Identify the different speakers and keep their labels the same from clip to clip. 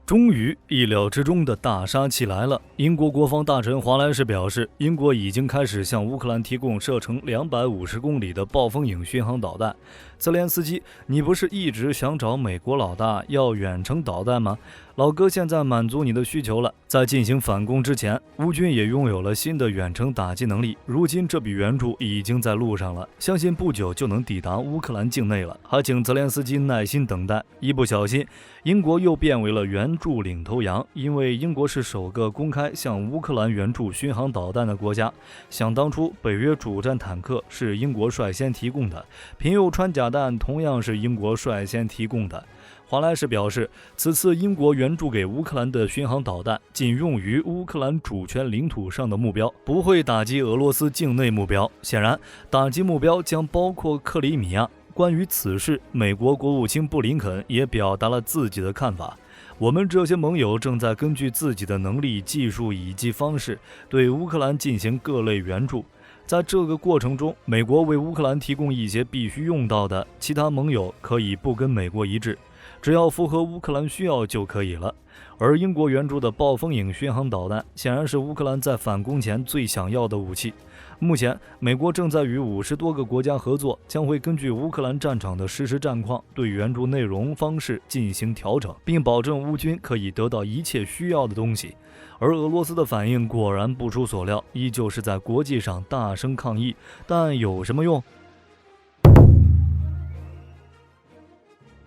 Speaker 1: 终于，意料之中的大杀器来了。英国国防大臣华莱士表示，英国已经开始向乌克兰提供射程250公里的暴风影巡航导弹。泽连斯基，你不是一直想找美国老大要远程导弹吗？老哥现在满足你的需求了。在进行反攻之前，乌军也拥有了新的远程打击能力。如今这笔援助已经在路上了，相信不久就能抵达乌克兰境内了。还请泽连斯基耐心等待。一不小心，英国又变为了援助领头羊，因为英国是首个公开向乌克兰援助巡航导弹的国家。想当初，北约主战坦克是英国率先提供的，贫铀穿甲弹同样是英国率先提供的。华莱士表示，此次英国援助给乌克兰的巡航导弹仅用于乌克兰主权领土上的目标，不会打击俄罗斯境内目标。显然，打击目标将包括克里米亚。关于此事，美国国务卿布林肯也表达了自己的看法。我们这些盟友正在根据自己的能力、技术以及方式，对乌克兰进行各类援助。在这个过程中，美国为乌克兰提供一些必须用到的，其他盟友可以不跟美国一致，只要符合乌克兰需要就可以了。而英国援助的暴风影巡航导弹显然是乌克兰在反攻前最想要的武器。目前，美国正在与50多个国家合作，将会根据乌克兰战场的实时战况，对援助内容方式进行调整，并保证乌军可以得到一切需要的东西。而俄罗斯的反应果然不出所料，依旧是在国际上大声抗议，但有什么用？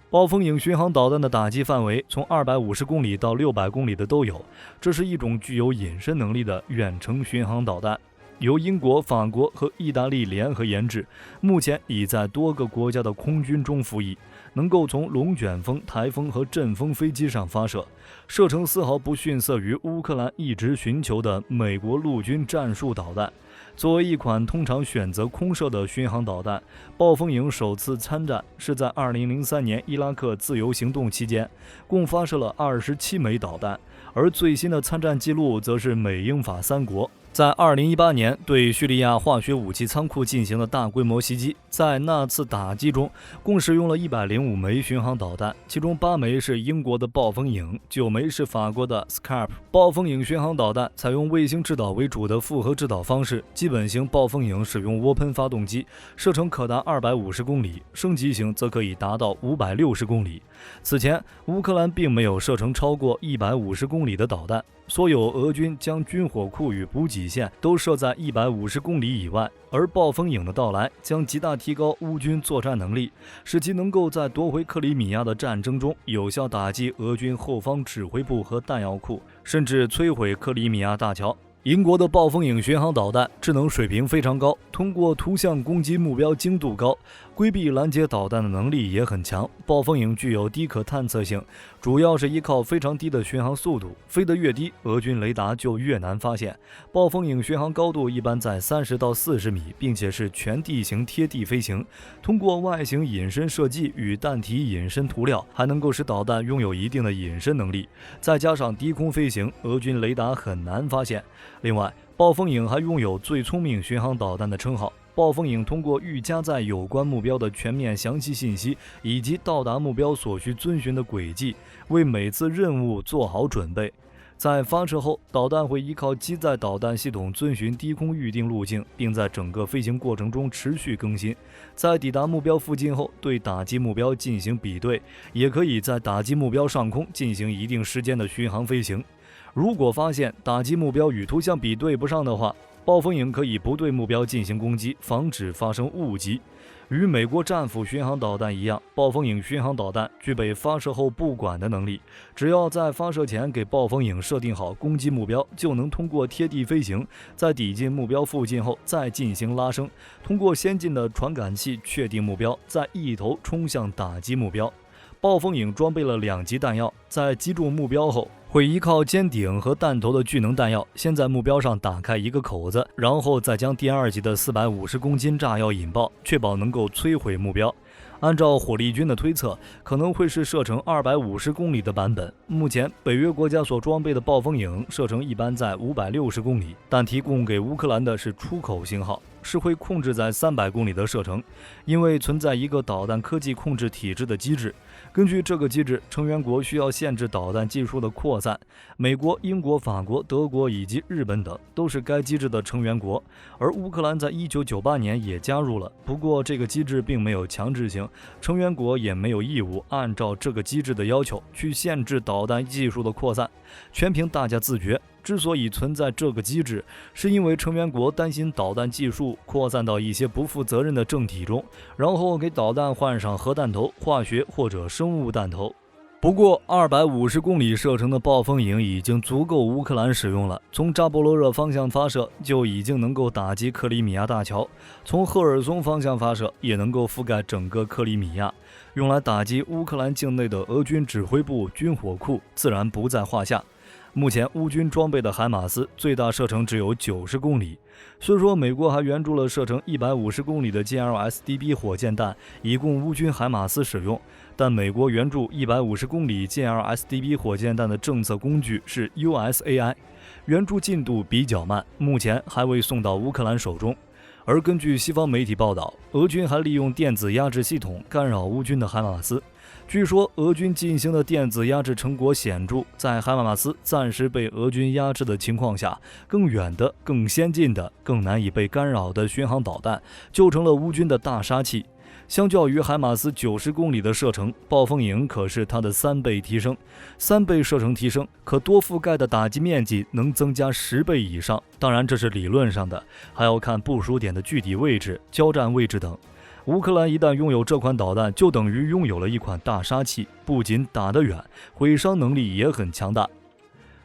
Speaker 1: 暴风影巡航导弹的打击范围从250公里到600公里的都有，这是一种具有隐身能力的远程巡航导弹，由英国、法国和意大利联合研制，目前已在多个国家的空军中服役，能够从龙卷风、台风和阵风飞机上发射，射程丝毫不逊色于乌克兰一直寻求的美国陆军战术导弹。作为一款通常选择空射的巡航导弹，暴风影首次参战是在2003年伊拉克自由行动期间，共发射了27枚导弹，而最新的参战记录则是美英法三国在2018年对叙利亚化学武器仓库进行了大规模袭击。在那次打击中，共使用了105枚巡航导弹，其中8枚是英国的暴风影，9枚是法国的 Scarp。暴风影巡航导弹采用卫星制导为主的复合制导方式，基本型暴风影使用涡喷发动机，射程可达250公里，升级型则可以达到560公里。此前，乌克兰并没有射程超过150公里的导弹，所有俄军将军火库与补给线都设在150公里以外，而暴风影的到来将极大提高乌军作战能力，使其能够在夺回克里米亚的战争中有效打击俄军后方指挥部和弹药库，甚至摧毁克里米亚大桥。英国的暴风影巡航导弹智能水平非常高，通过图像攻击目标精度高，规避拦截导弹的能力也很强。暴风影具有低可探测性，主要是依靠非常低的巡航速度，飞得越低，俄军雷达就越难发现。暴风影巡航高度一般在30到40米，并且是全地形贴地飞行。通过外形隐身设计与弹体隐身涂料，还能够使导弹拥有一定的隐身能力。再加上低空飞行，俄军雷达很难发现。另外，暴风影还拥有最聪明巡航导弹的称号。暴风影通过预加载有关目标的全面详细信息，以及到达目标所需遵循的轨迹，为每次任务做好准备。在发射后，导弹会依靠机载导弹系统遵循低空预定路径，并在整个飞行过程中持续更新。在抵达目标附近后，对打击目标进行比对，也可以在打击目标上空进行一定时间的巡航飞行。如果发现打击目标与图像比对不上的话，暴风影可以不对目标进行攻击，防止发生误击。与美国战斧巡航导弹一样，暴风影巡航导弹具备发射后不管的能力，只要在发射前给暴风影设定好攻击目标，就能通过贴地飞行，在抵近目标附近后再进行拉升，通过先进的传感器确定目标，再一头冲向打击目标。暴风影装备了2级弹药，在击中目标后，会依靠尖顶和弹头的聚能弹药，先在目标上打开一个口子，然后再将第2级的450公斤炸药引爆，确保能够摧毁目标。按照火力军的推测，可能会是射程250公里的版本。目前，北约国家所装备的暴风影射程一般在560公里，但提供给乌克兰的是出口型号，是会控制在300公里的射程，因为存在一个导弹科技控制体制的机制。根据这个机制，成员国需要限制导弹技术的扩散。美国、英国、法国、德国以及日本等都是该机制的成员国，而乌克兰在1998年也加入了。不过，这个机制并没有强制性，成员国也没有义务按照这个机制的要求去限制导弹技术的扩散，全凭大家自觉。之所以存在这个机制，是因为成员国担心导弹技术扩散到一些不负责任的政体中，然后给导弹换上核弹头、化学或者生物弹头。不过250公里射程的暴风影已经足够乌克兰使用了，从扎波罗热方向发射就已经能够打击克里米亚大桥，从赫尔松方向发射也能够覆盖整个克里米亚，用来打击乌克兰境内的俄军指挥部、军火库自然不在话下。目前乌军装备的海马斯最大射程只有90公里，虽说美国还援助了射程150公里的 GLSDB 火箭弹，以供乌军海马斯使用，但美国援助150公里 GLSDB 火箭弹的政策工具是 USAI， 援助进度比较慢，目前还未送到乌克兰手中。而根据西方媒体报道，俄军还利用电子压制系统干扰乌军的海马斯。据说俄军进行的电子压制成果显著，在海马斯暂时被俄军压制的情况下，更远的、更先进的、更难以被干扰的巡航导弹就成了乌军的大杀器。相较于海马斯90公里的射程，暴风影可是它的3倍提升，3倍射程提升，可多覆盖的打击面积能增加10倍以上。当然，这是理论上的，还要看部署点的具体位置、交战位置等。乌克兰一旦拥有这款导弹，就等于拥有了一款大杀器，不仅打得远，毁伤能力也很强大。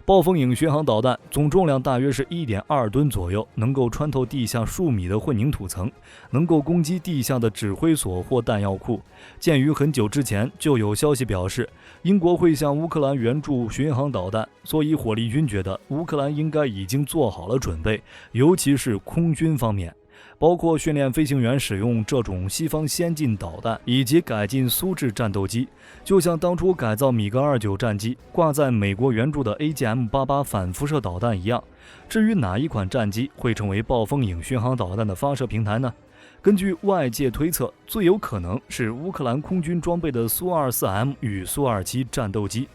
Speaker 1: 暴风影巡航导弹总重量大约是 1.2 吨左右，能够穿透地下数米的混凝土层，能够攻击地下的指挥所或弹药库。鉴于很久之前就有消息表示英国会向乌克兰援助巡航导弹，所以火力军觉得乌克兰应该已经做好了准备，尤其是空军方面，包括训练飞行员使用这种西方先进导弹，以及改进苏制战斗机，就像当初改造米格29战机挂在美国援助的 AGM-88 反辐射导弹一样。至于哪一款战机会成为暴风影巡航导弹的发射平台呢？根据外界推测，最有可能是乌克兰空军装备的苏 24M 与苏27战斗机。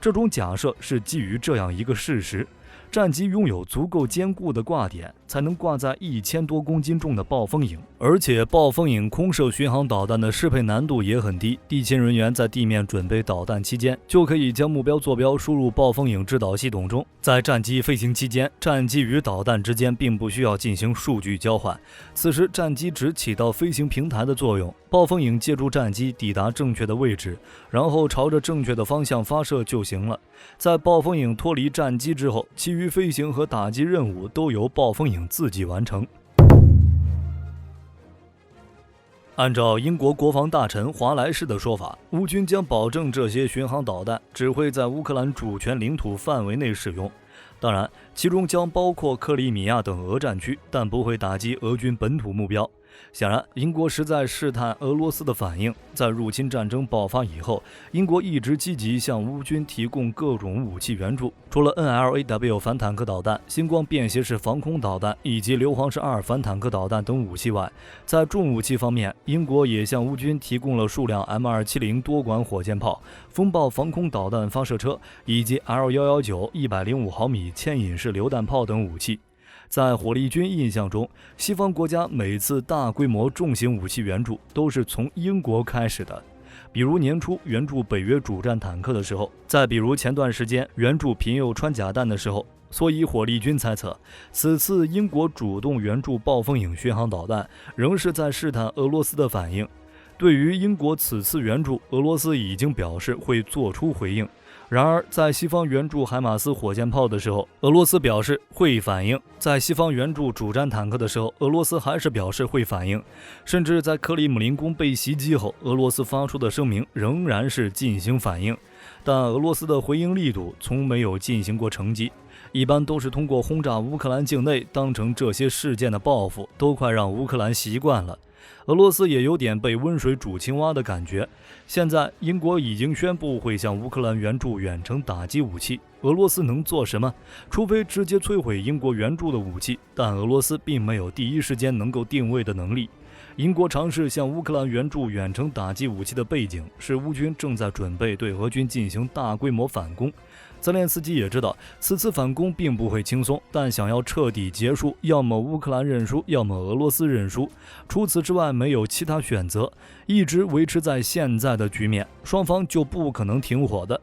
Speaker 1: 这种假设是基于这样一个事实：战机拥有足够坚固的挂点，才能挂在1000多公斤重的暴风影。而且暴风影空射巡航导弹的适配难度也很低，地勤人员在地面准备导弹期间，就可以将目标坐标输入暴风影制导系统中。在战机飞行期间，战机与导弹之间并不需要进行数据交换，此时战机只起到飞行平台的作用，暴风影借助战机抵达正确的位置，然后朝着正确的方向发射就行了。在暴风影脱离战机之后，其余飞行和打击任务都由暴风影自己完成。按照英国国防大臣华莱士的说法，乌军将保证这些巡航导弹只会在乌克兰主权领土范围内使用，当然，其中将包括克里米亚等俄战区，但不会打击俄军本土目标。显然，英国实在试探俄罗斯的反应。在入侵战争爆发以后，英国一直积极向乌军提供各种武器援助，除了 NLAW 反坦克导弹、星光便携式防空导弹以及硫磺式2反坦克导弹等武器外，在重武器方面，英国也向乌军提供了数辆 M270 多管火箭炮、风暴防空导弹发射车以及 L119 105毫米牵引式榴弹炮等武器。在火力军印象中，西方国家每次大规模重型武器援助都是从英国开始的，比如年初援助北约主战坦克的时候，再比如前段时间援助贫铀穿甲弹的时候。所以火力军猜测，此次英国主动援助暴风影巡航导弹，仍是在试探俄罗斯的反应。对于英国此次援助，俄罗斯已经表示会做出回应。然而，在西方援助海马斯火箭炮的时候，俄罗斯表示会反应；在西方援助主战坦克的时候，俄罗斯还是表示会反应。甚至在克里姆林宫被袭击后，俄罗斯发出的声明仍然是进行反应，但俄罗斯的回应力度从没有进行过乘机，一般都是通过轰炸乌克兰境内当成这些事件的报复，都快让乌克兰习惯了。俄罗斯也有点被温水煮青蛙的感觉。现在英国已经宣布会向乌克兰援助远程打击武器，俄罗斯能做什么？除非直接摧毁英国援助的武器，但俄罗斯并没有第一时间能够定位的能力。英国尝试向乌克兰援助远程打击武器的背景是乌军正在准备对俄军进行大规模反攻。泽连斯基也知道此次反攻并不会轻松，但想要彻底结束，要么乌克兰认输，要么俄罗斯认输，除此之外没有其他选择，一直维持在现在的局面，双方就不可能停火的。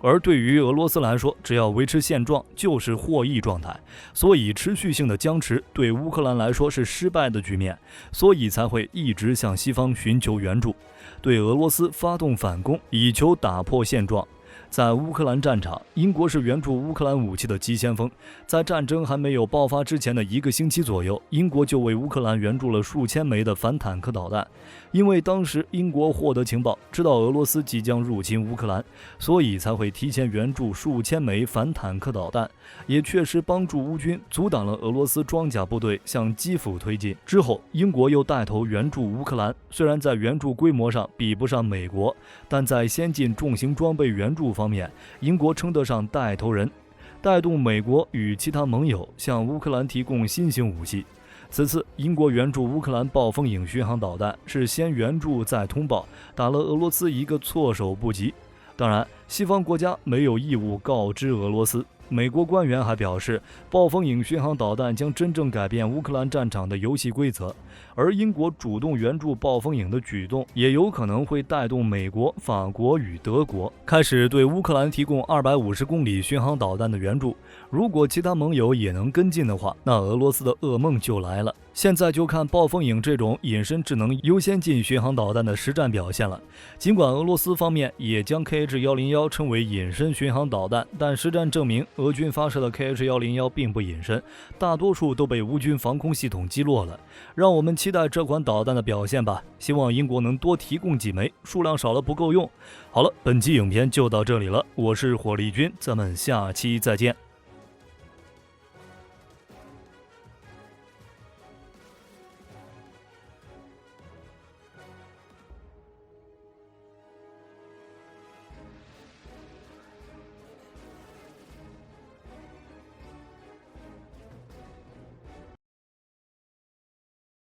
Speaker 1: 而对于俄罗斯来说，只要维持现状就是获益状态，所以持续性的僵持对乌克兰来说是失败的局面，所以才会一直向西方寻求援助，对俄罗斯发动反攻，以求打破现状。在乌克兰战场，英国是援助乌克兰武器的急先锋。在战争还没有爆发之前的1个星期左右，英国就为乌克兰援助了数千枚的反坦克导弹。因为当时英国获得情报，知道俄罗斯即将入侵乌克兰，所以才会提前援助数千枚反坦克导弹，也确实帮助乌军阻挡了俄罗斯装甲部队向基辅推进。之后，英国又带头援助乌克兰，虽然在援助规模上比不上美国，但在先进重型装备援助方面，英国称得上带头人，带动美国与其他盟友向乌克兰提供新型武器。此次英国援助乌克兰暴风影巡航导弹是先援助再通报，打了俄罗斯一个措手不及。当然，西方国家没有义务告知俄罗斯。美国官员还表示，暴风影巡航导弹将真正改变乌克兰战场的游戏规则，而英国主动援助暴风影的举动也有可能会带动美国、法国与德国开始对乌克兰提供250公里巡航导弹的援助。如果其他盟友也能跟进的话，那俄罗斯的噩梦就来了。现在就看暴风影这种隐身智能优先进巡航导弹的实战表现了。尽管俄罗斯方面也将 KH-101称为隐身巡航导弹，但实战证明俄军发射的 KH-101并不隐身，大多数都被乌军防空系统击落了。让我们期待这款导弹的表现吧，希望英国能多提供几枚，数量少了不够用。好了，本期影片就到这里了，我是火力军，咱们下期再见。